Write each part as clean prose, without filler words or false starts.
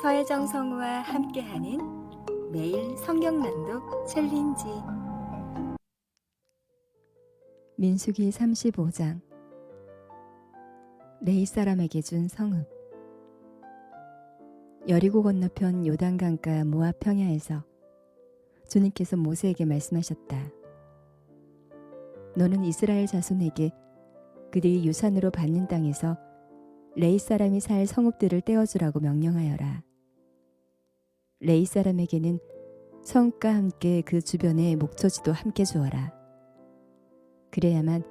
서혜정 성우와 함께하는 매일 성경 낭독 챌린지. 민수기 35장. 레위 사람에게 준 성읍. 여리고 건너편 요단강가 모압 평야에서 주님께서 모세에게 말씀하셨다. 너는 이스라엘 자손에게 그들이 유산으로 받는 땅에서 레위 사람이 살 성읍들을 떼어주라고 명령하여라. 레위 사람에게는 성읍과 함께 그 주변에 목초지도 함께 주어라. 그래야만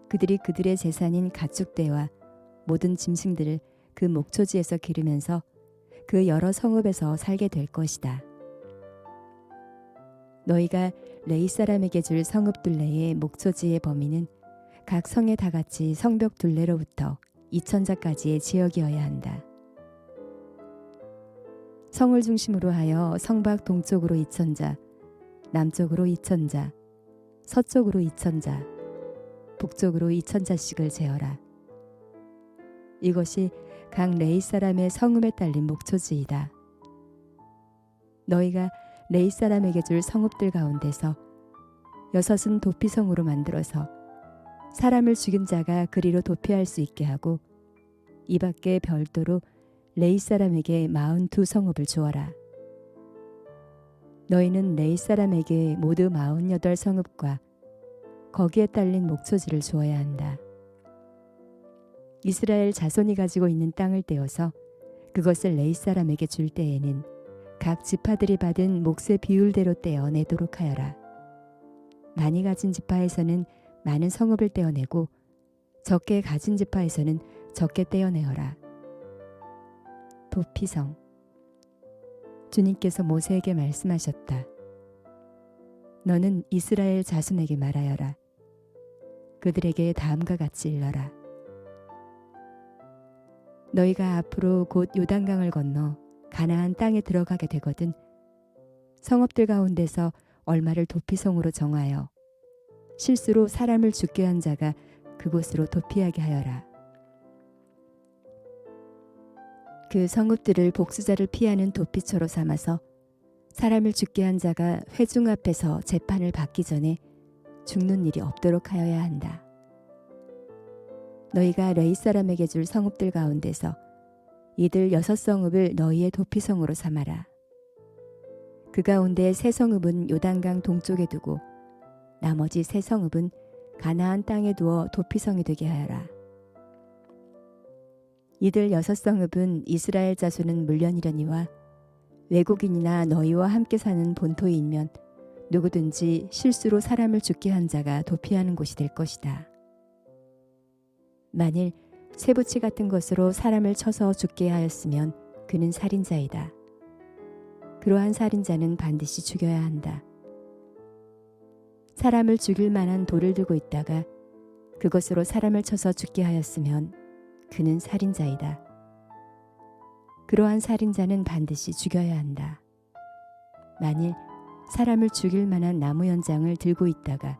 그들이 그들의 재산인 가축대와 모든 짐승들을 그 목초지에서 기르면서 그 여러 성읍에서 살게 될 것이다. 너희가 레위 사람에게 줄 성읍 둘레의 목초지의 범위는 각 성에 다같이 성벽 둘레로부터 2,000자까지의 지역이어야 한다. 성을 중심으로 하여 성밖 동쪽으로 2,000자, 남쪽으로 2,000자, 서쪽으로 2,000자, 북쪽으로 2,000자씩을 재어라. 이것이 각 레위 사람의 성읍에 딸린 목초지이다. 너희가 레위 사람에게 줄 성읍들 가운데서 6은 도피성으로 만들어서 사람을 죽인 자가 그리로 도피할 수 있게 하고 이 밖에 별도로 레위 사람에게 42성읍을 주어라. 너희는 레위 사람에게 모두 48성읍과 거기에 딸린 목초지를 주어야 한다. 이스라엘 자손이 가지고 있는 땅을 떼어서 그것을 레위 사람에게 줄 때에는 각 지파들이 받은 몫의 비율대로 떼어 내도록 하여라. 많이 가진 지파에서는 많은 성읍을 떼어내고 적게 가진 지파에서는 적게 떼어내어라. 도피성. 주님께서 모세에게 말씀하셨다. 너는 이스라엘 자손에게 말하여라. 그들에게 다음과 같이 일러라. 너희가 앞으로 곧 요단강을 건너 가나안 땅에 들어가게 되거든 성읍들 가운데서 얼마를 도피성으로 정하여 실수로 사람을 죽게 한 자가 그곳으로 도피하게 하여라. 그 성읍들을 복수자를 피하는 도피처로 삼아서 사람을 죽게 한 자가 회중 앞에서 재판을 받기 전에 죽는 일이 없도록 하여야 한다. 너희가 레위 사람에게 줄 성읍들 가운데서 이들 6성읍을 너희의 도피성으로 삼아라. 그 가운데 세 성읍은 요단강 동쪽에 두고 나머지 세 성읍은 가나안 땅에 두어 도피성이 되게 하여라. 이들 6성읍은 이스라엘 자손은 물론이려니와 외국인이나 너희와 함께 사는 본토인면 누구든지 실수로 사람을 죽게 한 자가 도피하는 곳이 될 것이다. 만일 쇠붙이 같은 것으로 사람을 쳐서 죽게 하였으면 그는 살인자이다. 그러한 살인자는 반드시 죽여야 한다. 사람을 죽일 만한 돌을 들고 있다가 그것으로 사람을 쳐서 죽게 하였으면 그는 살인자이다. 그러한 살인자는 반드시 죽여야 한다. 만일 사람을 죽일 만한 나무 연장을 들고 있다가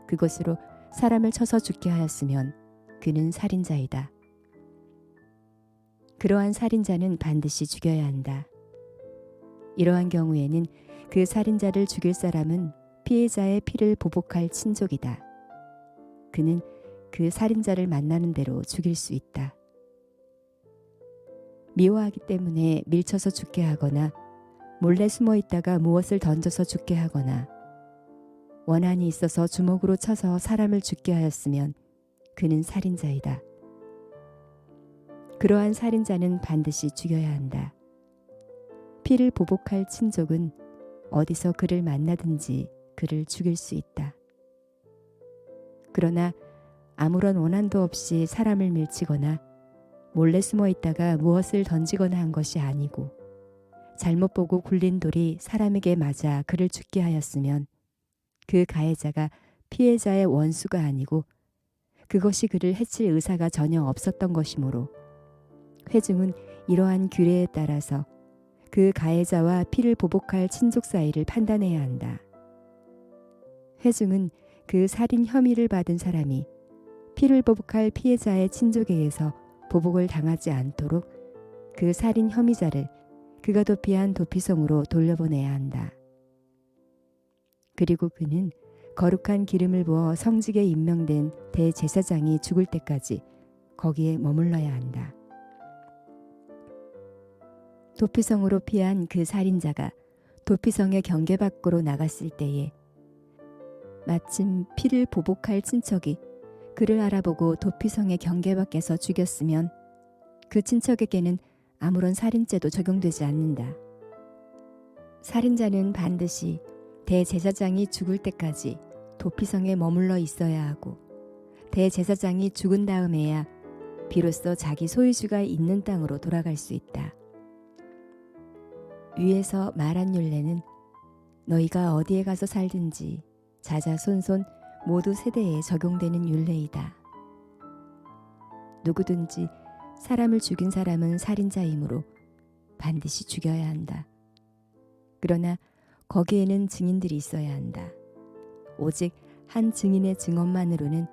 그것으로 사람을 쳐서 죽게 하였으면 그는 살인자이다. 그러한 살인자는 반드시 죽여야 한다. 이러한 경우에는 그 살인자를 죽일 사람은 피해자의 피를 보복할 친족이다. 그는 그 살인자를 만나는 대로 죽일 수 있다. 미워하기 때문에 밀쳐서 죽게 하거나 몰래 숨어 있다가 무엇을 던져서 죽게 하거나 원한이 있어서 주먹으로 쳐서 사람을 죽게 하였으면 그는 살인자이다. 그러한 살인자는 반드시 죽여야 한다. 피를 보복할 친족은 어디서 그를 만나든지 그를 죽일 수 있다. 그러나 아무런 원한도 없이 사람을 밀치거나 몰래 숨어 있다가 무엇을 던지거나 한 것이 아니고 잘못 보고 굴린 돌이 사람에게 맞아 그를 죽게 하였으면 그 가해자가 피해자의 원수가 아니고 그것이 그를 해칠 의사가 전혀 없었던 것이므로 회중은 이러한 규례에 따라서 그 가해자와 피를 보복할 친족 사이를 판단해야 한다. 회중은 그 살인 혐의를 받은 사람이 피를 보복할 피해자의 친족에게서 보복을 당하지 않도록 그 살인 혐의자를 그가 도피한 도피성으로 돌려보내야 한다. 그리고 그는 거룩한 기름을 부어 성직에 임명된 대제사장이 죽을 때까지 거기에 머물러야 한다. 도피성으로 피한 그 살인자가 도피성의 경계 밖으로 나갔을 때에 마침 피를 보복할 친척이 그를 알아보고 도피성의 경계 밖에서 죽였으면 그 친척에게는 아무런 살인죄도 적용되지 않는다. 살인자는 반드시 대제사장이 죽을 때까지 도피성에 머물러 있어야 하고 대제사장이 죽은 다음에야 비로소 자기 소유주가 있는 땅으로 돌아갈 수 있다. 위에서 말한 율례는 너희가 어디에 가서 살든지 자자손손 모두 세대에 적용되는 율례이다. 누구든지 사람을 죽인 사람은 살인자이므로 반드시 죽여야 한다. 그러나 거기에는 증인들이 있어야 한다. 오직 한 증인의 증언만으로는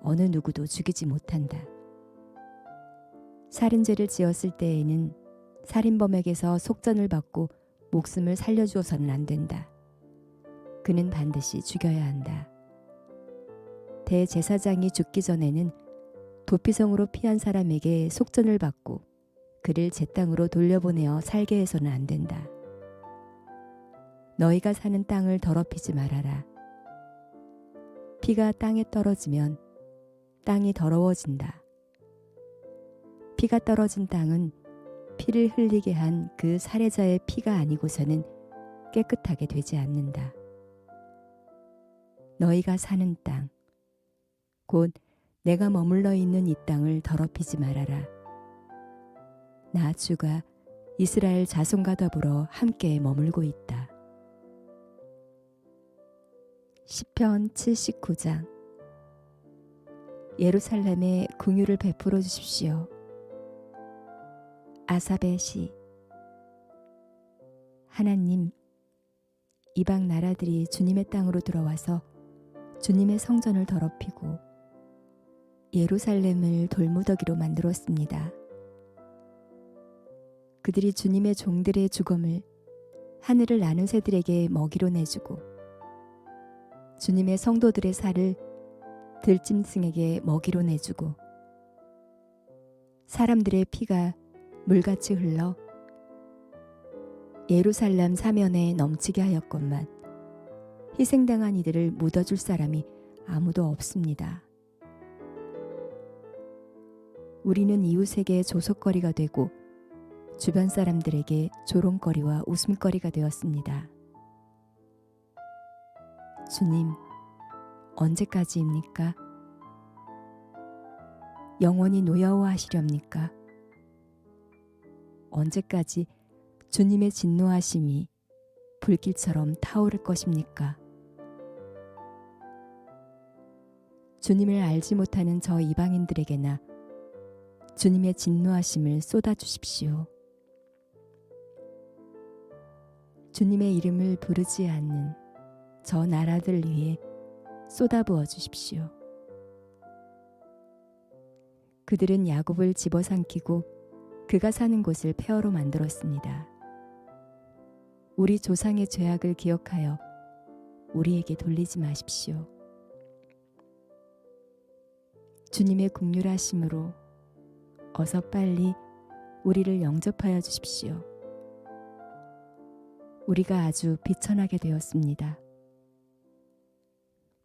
어느 누구도 죽이지 못한다. 살인죄를 지었을 때에는 살인범에게서 속전을 받고 목숨을 살려주어서는 안 된다. 그는 반드시 죽여야 한다. 대제사장이 죽기 전에는 도피성으로 피한 사람에게 속전을 받고 그를 제 땅으로 돌려보내어 살게 해서는 안 된다. 너희가 사는 땅을 더럽히지 말아라. 피가 땅에 떨어지면 땅이 더러워진다. 피가 떨어진 땅은 피를 흘리게 한 그 살해자의 피가 아니고서는 깨끗하게 되지 않는다. 너희가 사는 땅, 곧 내가 머물러 있는 이 땅을 더럽히지 말아라. 나 주가 이스라엘 자손과 더불어 함께 머물고 있다. 시편 79장. 예루살렘에 긍휼을 베풀어 주십시오. 아삽의 시. 하나님, 이방 나라들이 주님의 땅으로 들어와서 주님의 성전을 더럽히고 예루살렘을 돌무더기로 만들었습니다. 그들이 주님의 종들의 죽음을 하늘을 나는 새들에게 먹이로 내주고 주님의 성도들의 살을 들짐승에게 먹이로 내주고 사람들의 피가 물같이 흘러 예루살렘 사면에 넘치게 하였건만 희생당한 이들을 묻어줄 사람이 아무도 없습니다. 우리는 이웃에게 조속거리가 되고 주변 사람들에게 조롱거리와 웃음거리가 되었습니다. 주님, 언제까지입니까? 영원히 노여워하시렵니까? 언제까지 주님의 진노하심이 불길처럼 타오를 것입니까? 주님을 알지 못하는 저 이방인들에게나 주님의 진노하심을 쏟아주십시오. 주님의 이름을 부르지 않는 저 나라들 위에 쏟아부어 주십시오. 그들은 야곱을 집어삼키고 그가 사는 곳을 폐허로 만들었습니다. 우리 조상의 죄악을 기억하여 우리에게 돌리지 마십시오. 주님의 긍휼하심으로 어서 빨리 우리를 영접하여 주십시오. 우리가 아주 비천하게 되었습니다.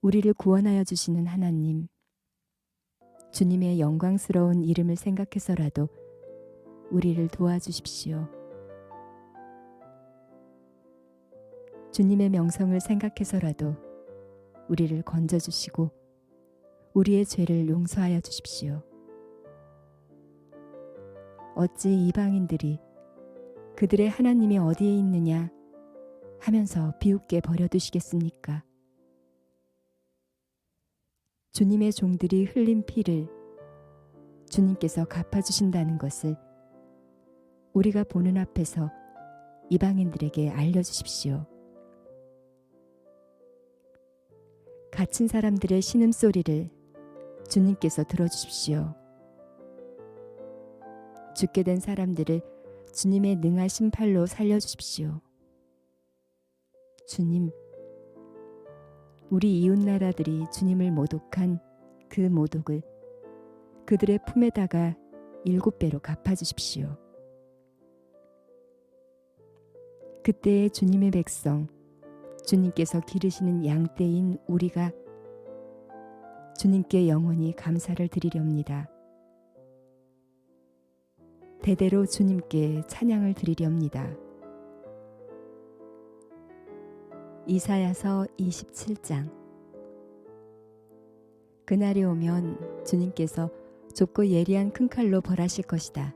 우리를 구원하여 주시는 하나님, 주님의 영광스러운 이름을 생각해서라도 우리를 도와주십시오. 주님의 명성을 생각해서라도 우리를 건져주시고 우리의 죄를 용서하여 주십시오. 어찌 이방인들이 그들의 하나님이 어디에 있느냐 하면서 비웃게 버려두시겠습니까? 주님의 종들이 흘린 피를 주님께서 갚아주신다는 것을 우리가 보는 앞에서 이방인들에게 알려주십시오. 갇힌 사람들의 신음소리를 주님께서 들어주십시오. 죽게 된 사람들을 주님의 능하신 팔로 살려주십시오. 주님, 우리 이웃나라들이 주님을 모독한 그 모독을 그들의 품에다가 7배로 갚아주십시오. 그때의 주님의 백성, 주님께서 기르시는 양떼인 우리가 주님께 영원히 감사를 드리렵니다. 대대로 주님께 찬양을 드리렵니다. 이사야서 27장. 그날이 오면 주님께서 좁고 예리한 큰 칼로 벌하실 것이다.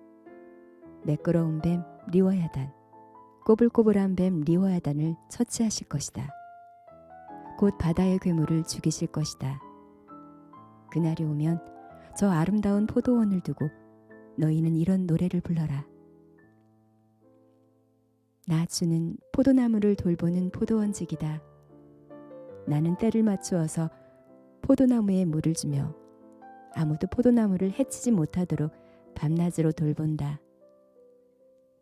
매끄러운 뱀 리워야단, 꼬불꼬불한 뱀 리워야단을 처치하실 것이다. 곧 바다의 괴물을 죽이실 것이다. 그날이 오면 저 아름다운 포도원을 두고 너희는 이런 노래를 불러라. 나 주는 포도나무를 돌보는 포도원직이다. 나는 때를 맞추어서 포도나무에 물을 주며 아무도 포도나무를 해치지 못하도록 밤낮으로 돌본다.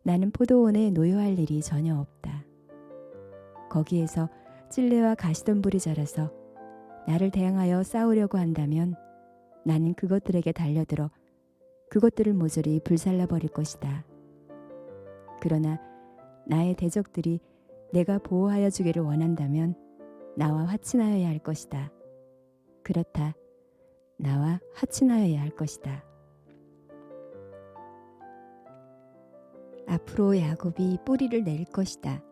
나는 포도원에 노여할 일이 전혀 없다. 거기에서 찔레와 가시덤불이 자라서 나를 대항하여 싸우려고 한다면 나는 그것들에게 달려들어 그것들을 모조리 불살라 버릴 것이다. 그러나 나의 대적들이 내가 보호하여 주기를 원한다면 나와 화친하여야 할 것이다. 그렇다. 나와 화친하여야 할 것이다. 앞으로 야곱이 뿌리를 낼 것이다.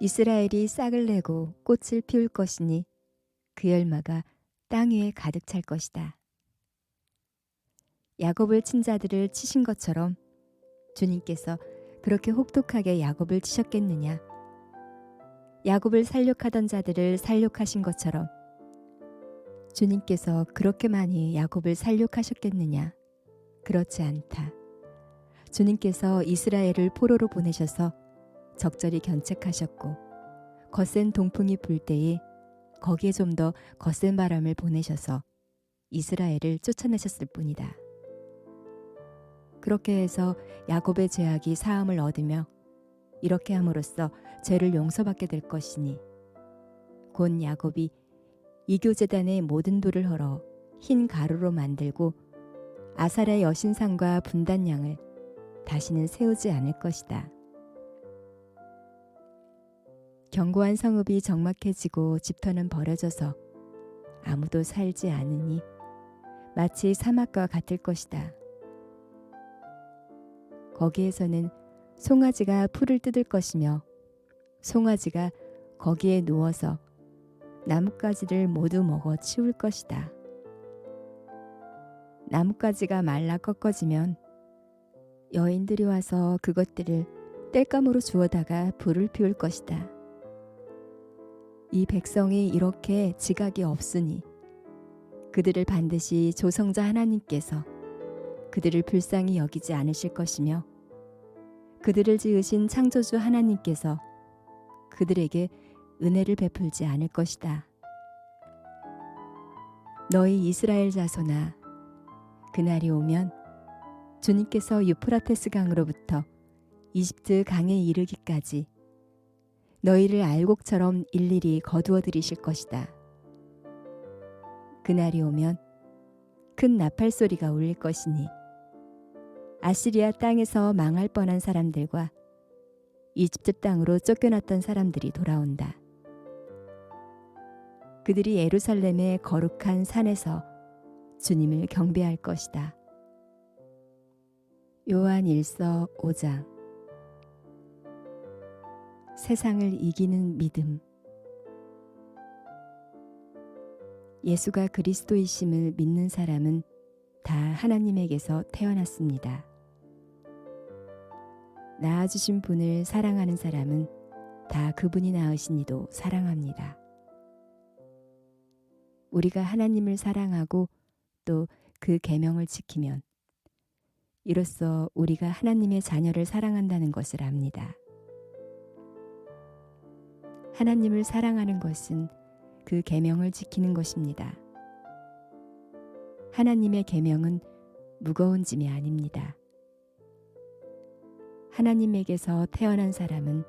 이스라엘이 싹을 내고 꽃을 피울 것이니 그 열마가 땅 위에 가득 찰 것이다. 야곱을 친 자들을 치신 것처럼 주님께서 그렇게 혹독하게 야곱을 치셨겠느냐? 야곱을 살육하던 자들을 살육하신 것처럼 주님께서 그렇게 많이 야곱을 살육하셨겠느냐? 그렇지 않다. 주님께서 이스라엘을 포로로 보내셔서 적절히 견책하셨고 거센 동풍이 불 때에 거기에 좀 더 거센 바람을 보내셔서 이스라엘을 쫓아내셨을 뿐이다. 그렇게 해서 야곱의 죄악이 사함을 얻으며 이렇게 함으로써 죄를 용서받게 될 것이니 곧 야곱이 이교제단의 모든 돌을 헐어 흰 가루로 만들고 아사랴 여신상과 분단양을 다시는 세우지 않을 것이다. 견고한 성읍이 적막해지고 집터는 버려져서 아무도 살지 않으니 마치 사막과 같을 것이다. 거기에서는 송아지가 풀을 뜯을 것이며 송아지가 거기에 누워서 나뭇가지를 모두 먹어 치울 것이다. 나뭇가지가 말라 꺾어지면 여인들이 와서 그것들을 땔감으로 주워다가 불을 피울 것이다. 이 백성이 이렇게 지각이 없으니 그들을 반드시 조성자 하나님께서 그들을 불쌍히 여기지 않으실 것이며 그들을 지으신 창조주 하나님께서 그들에게 은혜를 베풀지 않을 것이다. 너희 이스라엘 자손아, 그날이 오면 주님께서 유프라테스 강으로부터 이집트 강에 이르기까지 너희를 알곡처럼 일일이 거두어 들이실 것이다. 그날이 오면 큰 나팔 소리가 울릴 것이니 아시리아 땅에서 망할 뻔한 사람들과 이집트 땅으로 쫓겨났던 사람들이 돌아온다. 그들이 예루살렘의 거룩한 산에서 주님을 경배할 것이다. 요한 1서 5장. 세상을 이기는 믿음. 예수가 그리스도이심을 믿는 사람은 다 하나님에게서 태어났습니다. 낳아주신 분을 사랑하는 사람은 다 그분이 낳으신 이도 사랑합니다. 우리가 하나님을 사랑하고 또 그 계명을 지키면 이로써 우리가 하나님의 자녀를 사랑한다는 것을 압니다. 하나님을 사랑하는 것은 그 계명을 지키는 것입니다. 하나님의 계명은 무거운 짐이 아닙니다. 하나님에게서 태어난 사람은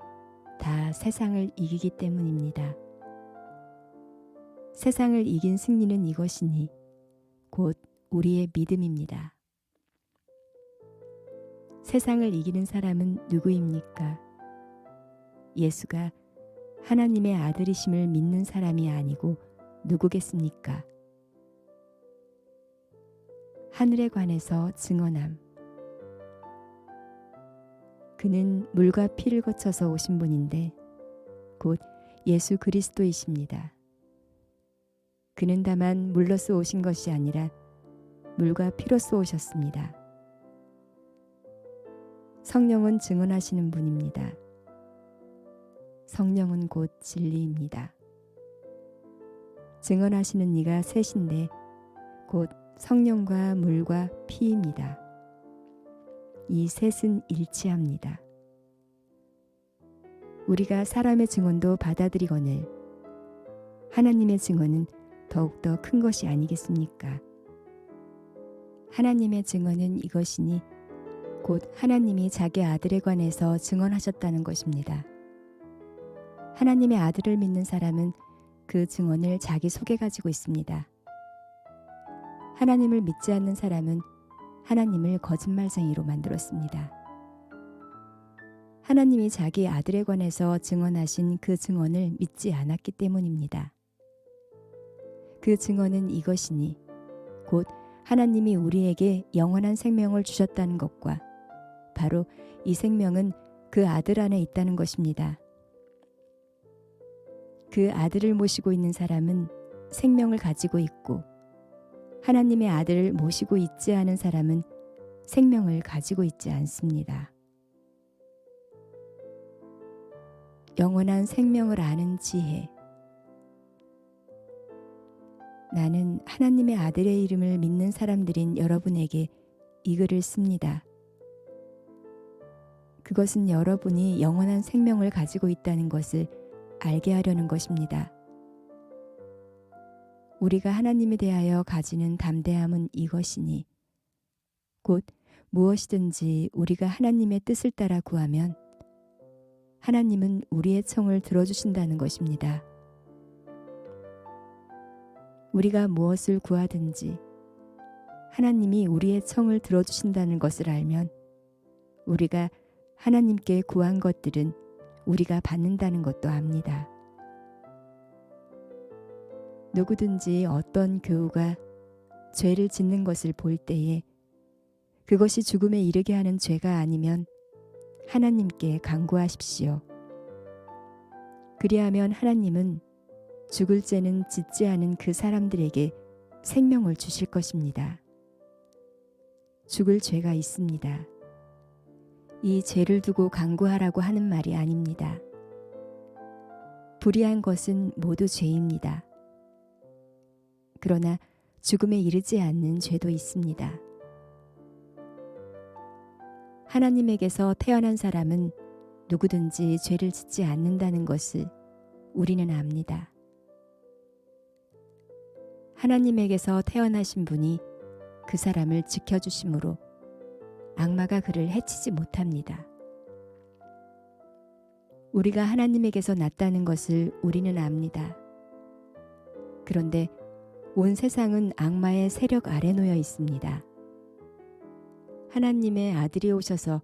다 세상을 이기기 때문입니다. 세상을 이긴 승리는 이것이니 곧 우리의 믿음입니다. 세상을 이기는 사람은 누구입니까? 예수가 하나님의 아들이심을 믿는 사람이 아니고 누구겠습니까? 하늘에 관해서 증언함. 그는 물과 피를 거쳐서 오신 분인데 곧 예수 그리스도이십니다. 그는 다만 물로서 오신 것이 아니라 물과 피로써 오셨습니다. 성령은 증언하시는 분입니다. 성령은 곧 진리입니다. 증언하시는 이가 셋인데 곧 성령과 물과 피입니다. 이 셋은 일치합니다. 우리가 사람의 증언도 받아들이거늘 하나님의 증언은 더욱더 큰 것이 아니겠습니까? 하나님의 증언은 이것이니 곧 하나님이 자기 아들에 관해서 증언하셨다는 것입니다. 하나님의 아들을 믿는 사람은 그 증언을 자기 속에 가지고 있습니다. 하나님을 믿지 않는 사람은 하나님을 거짓말쟁이로 만들었습니다. 하나님이 자기 아들에 관해서 증언하신 그 증언을 믿지 않았기 때문입니다. 그 증언은 이것이니 곧 하나님이 우리에게 영원한 생명을 주셨다는 것과 바로 이 생명은 그 아들 안에 있다는 것입니다. 그 아들을 모시고 있는 사람은 생명을 가지고 있고 하나님의 아들을 모시고 있지 않은 사람은 생명을 가지고 있지 않습니다. 영원한 생명을 아는 지혜. 나는 하나님의 아들의 이름을 믿는 사람들인 여러분에게 이 글을 씁니다. 그것은 여러분이 영원한 생명을 가지고 있다는 것을 알게 하려는 것입니다. 우리가 하나님에 대하여 가지는 담대함은 이것이니 곧 무엇이든지 우리가 하나님의 뜻을 따라 구하면 하나님은 우리의 청을 들어주신다는 것입니다. 우리가 무엇을 구하든지 하나님이 우리의 청을 들어주신다는 것을 알면 우리가 하나님께 구한 것들은 우리가 받는다는 것도 압니다. 누구든지 어떤 교우가 죄를 짓는 것을 볼 때에 그것이 죽음에 이르게 하는 죄가 아니면 하나님께 간구하십시오. 그리하면 하나님은 죽을 죄는 짓지 않은 그 사람들에게 생명을 주실 것입니다. 죽을 죄가 있습니다. 이 죄를 두고 간구하라고 하는 말이 아닙니다. 불의한 것은 모두 죄입니다. 그러나 죽음에 이르지 않는 죄도 있습니다. 하나님에게서 태어난 사람은 누구든지 죄를 짓지 않는다는 것을 우리는 압니다. 하나님에게서 태어나신 분이 그 사람을 지켜주심으로 악마가 그를 해치지 못합니다. 우리가 하나님에게서 났다는 것을 우리는 압니다. 그런데 온 세상은 악마의 세력 아래 놓여 있습니다. 하나님의 아들이 오셔서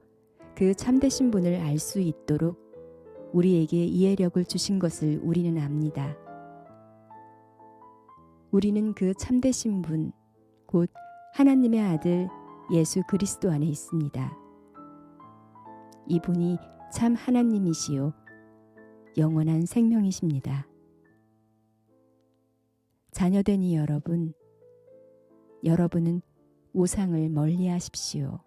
그 참되신 분을 알 수 있도록 우리에게 이해력을 주신 것을 우리는 압니다. 우리는 그 참되신 분, 곧 하나님의 아들 예수 그리스도 안에 있습니다. 이분이 참 하나님이시요 영원한 생명이십니다. 자녀된 이 여러분은 우상을 멀리하십시오.